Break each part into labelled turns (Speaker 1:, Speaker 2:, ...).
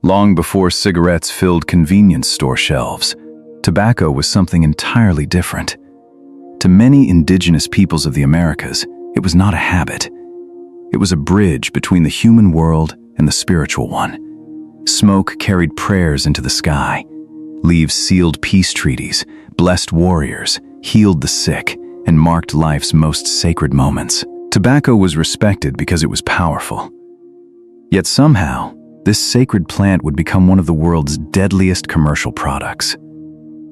Speaker 1: Long before cigarettes filled convenience store shelves, tobacco was something entirely different. To many indigenous peoples of the Americas, it was not a habit. It was a bridge between the human world and the spiritual one. Smoke carried prayers into the sky. Leaves sealed peace treaties, blessed warriors, healed the sick, and marked life's most sacred moments. Tobacco was respected because it was powerful. Yet somehow, this sacred plant would become one of the world's deadliest commercial products.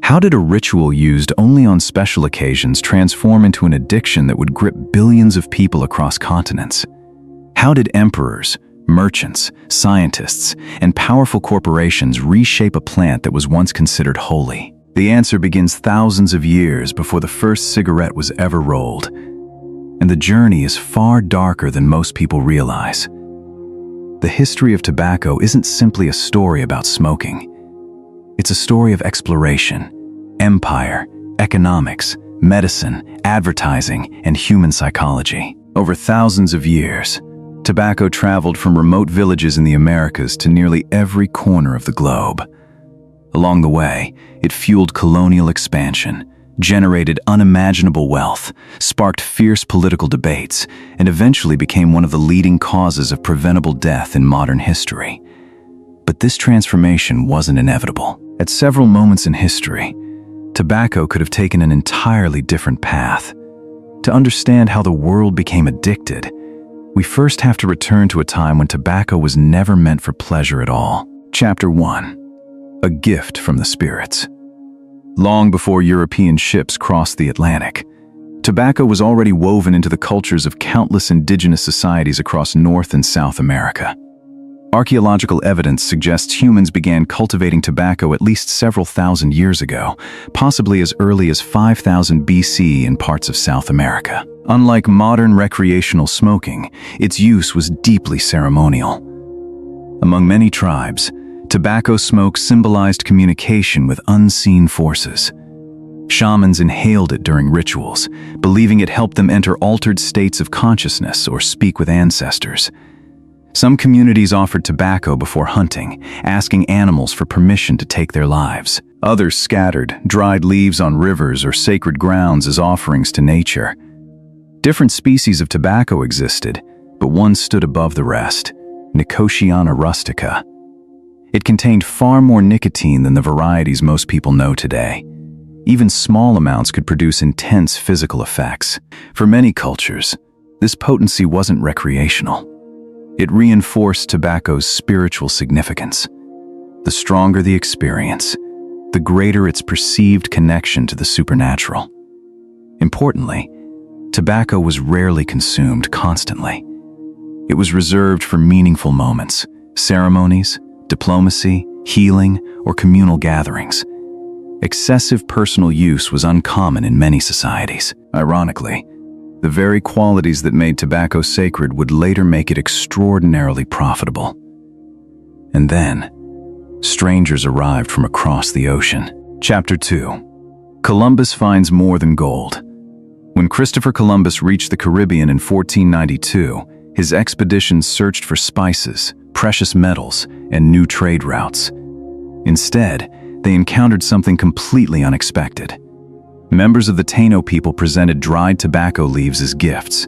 Speaker 1: How did a ritual used only on special occasions transform into an addiction that would grip billions of people across continents? How did emperors, merchants, scientists, and powerful corporations reshape a plant that was once considered holy? The answer begins thousands of years before the first cigarette was ever rolled. And the journey is far darker than most people realize. The history of tobacco isn't simply a story about smoking. It's a story of exploration, empire, economics, medicine, advertising, and human psychology. Over thousands of years, tobacco traveled from remote villages in the Americas to nearly every corner of the globe. Along the way, it fueled colonial expansion, generated unimaginable wealth, sparked fierce political debates, and eventually became one of the leading causes of preventable death in modern history. But this transformation wasn't inevitable. At several moments in history, tobacco could have taken an entirely different path. To understand how the world became addicted, we first have to return to a time when tobacco was never meant for pleasure at all. Chapter 1. A gift from the spirits. Long before European ships crossed the Atlantic, tobacco was already woven into the cultures of countless indigenous societies across North and South America. Archaeological evidence suggests humans began cultivating tobacco at least several thousand years ago, possibly as early as 5000 BC in parts of South America. Unlike modern recreational smoking, its use was deeply ceremonial. Among many tribes, tobacco smoke symbolized communication with unseen forces. Shamans inhaled it during rituals, believing it helped them enter altered states of consciousness or speak with ancestors. Some communities offered tobacco before hunting, asking animals for permission to take their lives. Others scattered dried leaves on rivers or sacred grounds as offerings to nature. Different species of tobacco existed, but one stood above the rest: Nicotiana rustica. It contained far more nicotine than the varieties most people know today. Even small amounts could produce intense physical effects. For many cultures, this potency wasn't recreational. It reinforced tobacco's spiritual significance. The stronger the experience, the greater its perceived connection to the supernatural. Importantly, tobacco was rarely consumed constantly. It was reserved for meaningful moments, ceremonies, diplomacy, healing, or communal gatherings. Excessive personal use was uncommon in many societies. Ironically, the very qualities that made tobacco sacred would later make it extraordinarily profitable. And then, strangers arrived from across the ocean. Chapter 2. Columbus finds more than gold. When Christopher Columbus reached the Caribbean in 1492, his expedition searched for spices, precious metals, and new trade routes. Instead, they encountered something completely unexpected. Members of the Taino people presented dried tobacco leaves as gifts.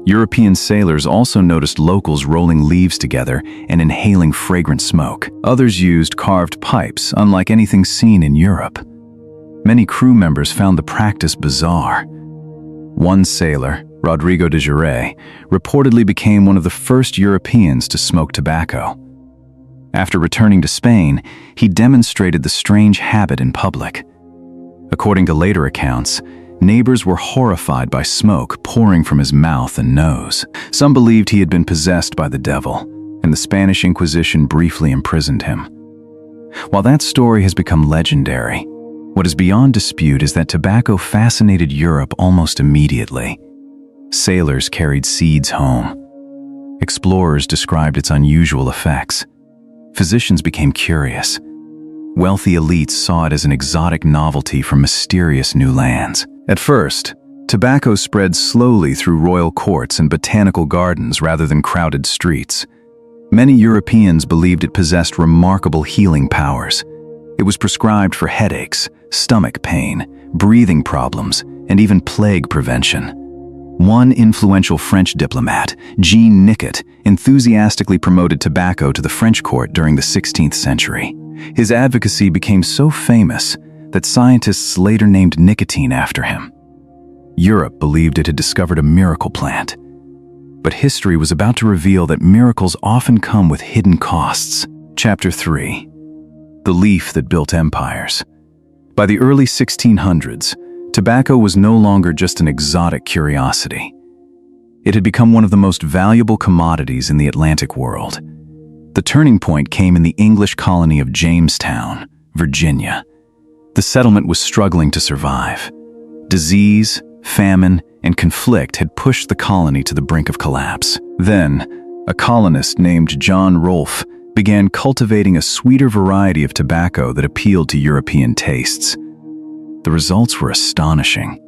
Speaker 1: European sailors also noticed locals rolling leaves together and inhaling fragrant smoke. Others used carved pipes, unlike anything seen in Europe. Many crew members found the practice bizarre. One sailor, Rodrigo de Jure, reportedly became one of the first Europeans to smoke tobacco. After returning to Spain, he demonstrated the strange habit in public. According to later accounts, neighbors were horrified by smoke pouring from his mouth and nose. Some believed he had been possessed by the devil, and the Spanish Inquisition briefly imprisoned him. While that story has become legendary, what is beyond dispute is that tobacco fascinated Europe almost immediately. Sailors carried seeds home. Explorers described its unusual effects. Physicians became curious. Wealthy elites saw it as an exotic novelty from mysterious new lands. At first, tobacco spread slowly through royal courts and botanical gardens rather than crowded streets. Many Europeans believed it possessed remarkable healing powers. It was prescribed for headaches, stomach pain, breathing problems, and even plague prevention. One influential French diplomat, Jean Nicot, enthusiastically promoted tobacco to the French court during the 16th century. His advocacy became so famous that scientists later named nicotine after him. Europe believed it had discovered a miracle plant. But history was about to reveal that miracles often come with hidden costs. Chapter 3. The leaf that built empires. By the early 1600s, tobacco was no longer just an exotic curiosity. It had become one of the most valuable commodities in the Atlantic world. The turning point came in the English colony of Jamestown, Virginia. The settlement was struggling to survive. Disease, famine, and conflict had pushed the colony to the brink of collapse. Then, a colonist named John Rolfe began cultivating a sweeter variety of tobacco that appealed to European tastes. The results were astonishing.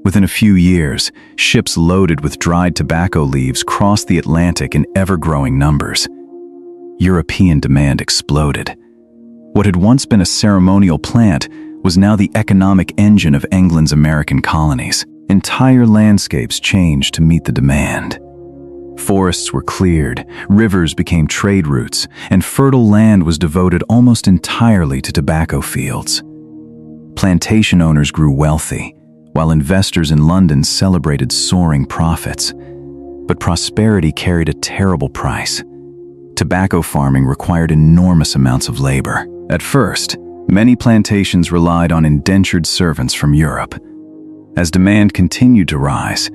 Speaker 1: Within a few years, ships loaded with dried tobacco leaves crossed the Atlantic in ever-growing numbers. European demand exploded. What had once been a ceremonial plant was now the economic engine of England's American colonies. Entire landscapes changed to meet the demand. Forests were cleared, rivers became trade routes, and fertile land was devoted almost entirely to tobacco fields. Plantation owners grew wealthy, while investors in London celebrated soaring profits. But prosperity carried a terrible price. Tobacco farming required enormous amounts of labor. At first, many plantations relied on indentured servants from Europe. As demand continued to rise,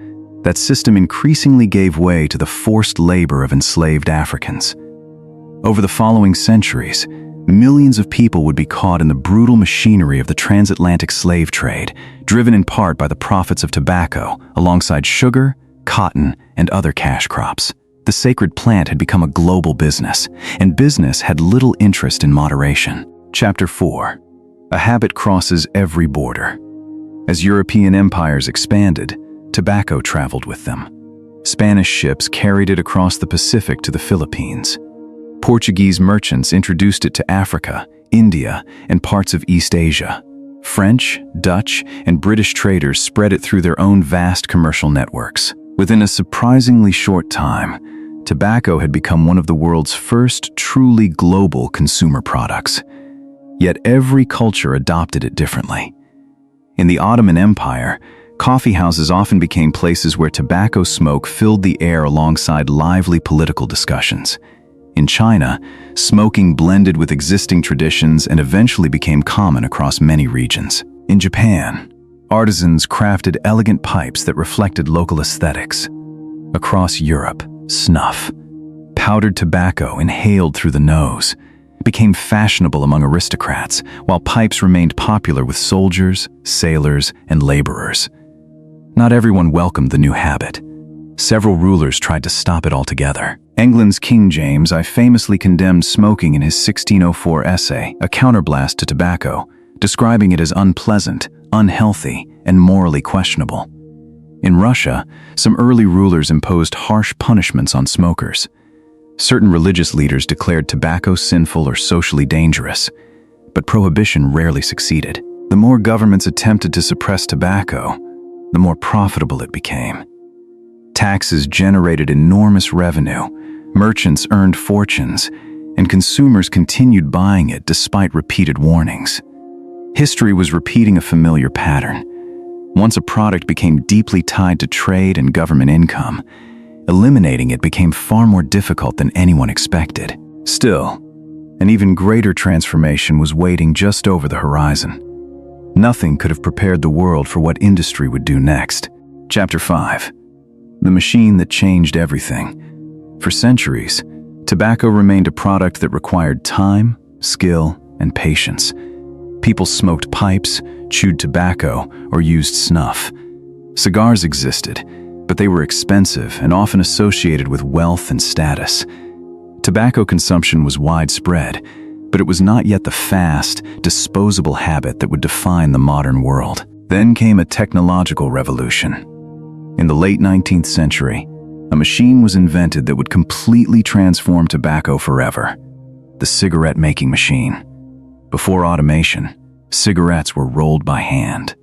Speaker 1: that system increasingly gave way to the forced labor of enslaved Africans. Over the following centuries, millions of people would be caught in the brutal machinery of the transatlantic slave trade, driven in part by the profits of tobacco, alongside sugar, cotton, and other cash crops. The sacred plant had become a global business, and business had little interest in moderation. Chapter 4. A habit crosses every border. As European empires expanded, tobacco traveled with them. Spanish ships carried it across the Pacific to the Philippines. Portuguese merchants introduced it to Africa, India, and parts of East Asia. French, Dutch, and British traders spread it through their own vast commercial networks. Within a surprisingly short time, tobacco had become one of the world's first truly global consumer products. Yet every culture adopted it differently. In the Ottoman Empire, coffee houses often became places where tobacco smoke filled the air alongside lively political discussions. In China, smoking blended with existing traditions and eventually became common across many regions. In Japan, artisans crafted elegant pipes that reflected local aesthetics. Across Europe, snuff, powdered tobacco inhaled through the nose, became fashionable among aristocrats, while pipes remained popular with soldiers, sailors, and laborers. Not everyone welcomed the new habit. Several rulers tried to stop it altogether. England's King James I famously condemned smoking in his 1604 essay, A Counterblast to Tobacco, describing it as unpleasant, unhealthy, and morally questionable. In Russia, some early rulers imposed harsh punishments on smokers. Certain religious leaders declared tobacco sinful or socially dangerous, but prohibition rarely succeeded. The more governments attempted to suppress tobacco, the more profitable it became. Taxes generated enormous revenue, merchants earned fortunes, and consumers continued buying it despite repeated warnings. History was repeating a familiar pattern. Once a product became deeply tied to trade and government income, eliminating it became far more difficult than anyone expected. Still, an even greater transformation was waiting just over the horizon. Nothing could have prepared the world for what industry would do next. Chapter 5. The machine that changed everything. For centuries, tobacco remained a product that required time, skill, and patience. People smoked pipes, chewed tobacco, or used snuff. Cigars existed, but they were expensive and often associated with wealth and status. Tobacco consumption was widespread, but it was not yet the fast, disposable habit that would define the modern world. Then came a technological revolution. In the late 19th century, a machine was invented that would completely transform tobacco forever: the cigarette-making machine. Before automation, cigarettes were rolled by hand.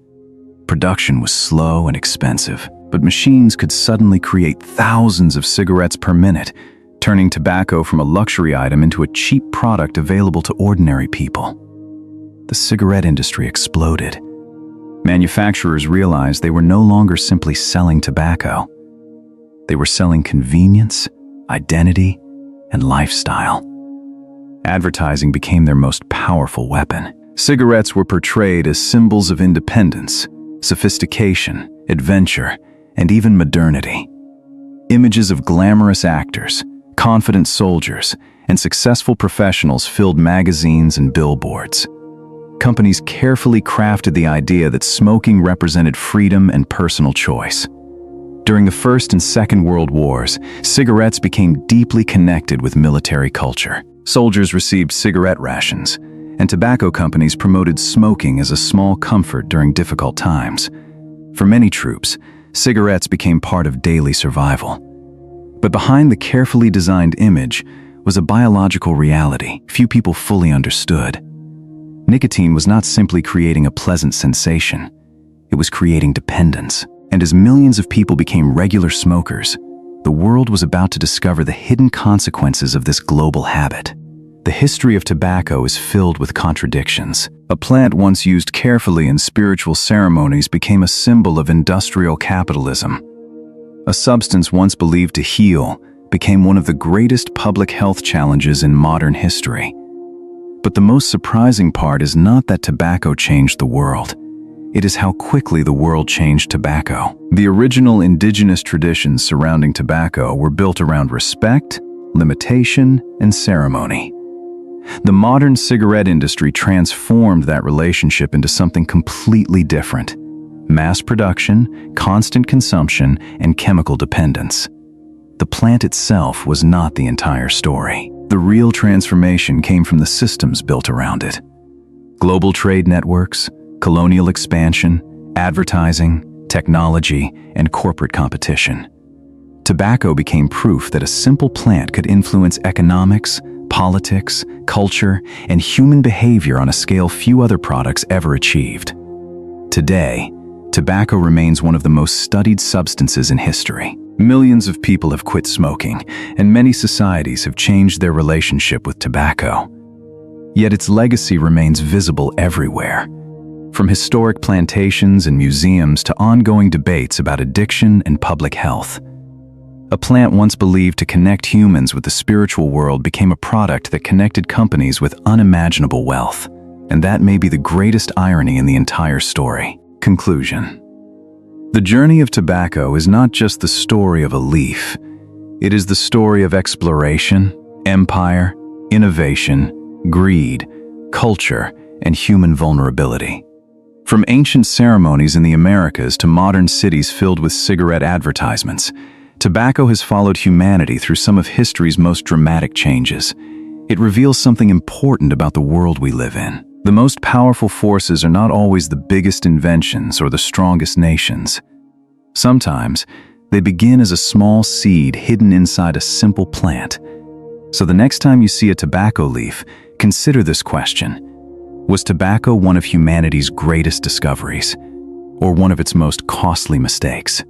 Speaker 1: Production was slow and expensive, but machines could suddenly create thousands of cigarettes per minute, turning tobacco from a luxury item into a cheap product available to ordinary people. The cigarette industry exploded. Manufacturers realized they were no longer simply selling tobacco. They were selling convenience, identity, and lifestyle. Advertising became their most powerful weapon. Cigarettes were portrayed as symbols of independence, sophistication, adventure, and even modernity. Images of glamorous actors, confident soldiers, and successful professionals filled magazines and billboards. Companies carefully crafted the idea that smoking represented freedom and personal choice. During the First and Second World Wars, cigarettes became deeply connected with military culture. Soldiers received cigarette rations, and tobacco companies promoted smoking as a small comfort during difficult times. For many troops, cigarettes became part of daily survival. But behind the carefully designed image was a biological reality few people fully understood. Nicotine was not simply creating a pleasant sensation, it was creating dependence. And as millions of people became regular smokers, the world was about to discover the hidden consequences of this global habit. The history of tobacco is filled with contradictions. A plant once used carefully in spiritual ceremonies became a symbol of industrial capitalism. A substance once believed to heal became one of the greatest public health challenges in modern history. But the most surprising part is not that tobacco changed the world. It is how quickly the world changed tobacco. The original indigenous traditions surrounding tobacco were built around respect, limitation, and ceremony. The modern cigarette industry transformed that relationship into something completely different: mass production, constant consumption, and chemical dependence. The plant itself was not the entire story. The real transformation came from the systems built around it. Global trade networks, colonial expansion, advertising, technology, and corporate competition. Tobacco became proof that a simple plant could influence economics, politics, culture, and human behavior on a scale few other products ever achieved. Today, tobacco remains one of the most studied substances in history. Millions of people have quit smoking, and many societies have changed their relationship with tobacco. Yet its legacy remains visible everywhere. From historic plantations and museums to ongoing debates about addiction and public health. A plant once believed to connect humans with the spiritual world became a product that connected companies with unimaginable wealth. And that may be the greatest irony in the entire story. Conclusion. The journey of tobacco is not just the story of a leaf. It is the story of exploration, empire, innovation, greed, culture, and human vulnerability. From ancient ceremonies in the Americas to modern cities filled with cigarette advertisements, tobacco has followed humanity through some of history's most dramatic changes. It reveals something important about the world we live in. The most powerful forces are not always the biggest inventions or the strongest nations. Sometimes, they begin as a small seed hidden inside a simple plant. So the next time you see a tobacco leaf, consider this question: was tobacco one of humanity's greatest discoveries, or one of its most costly mistakes?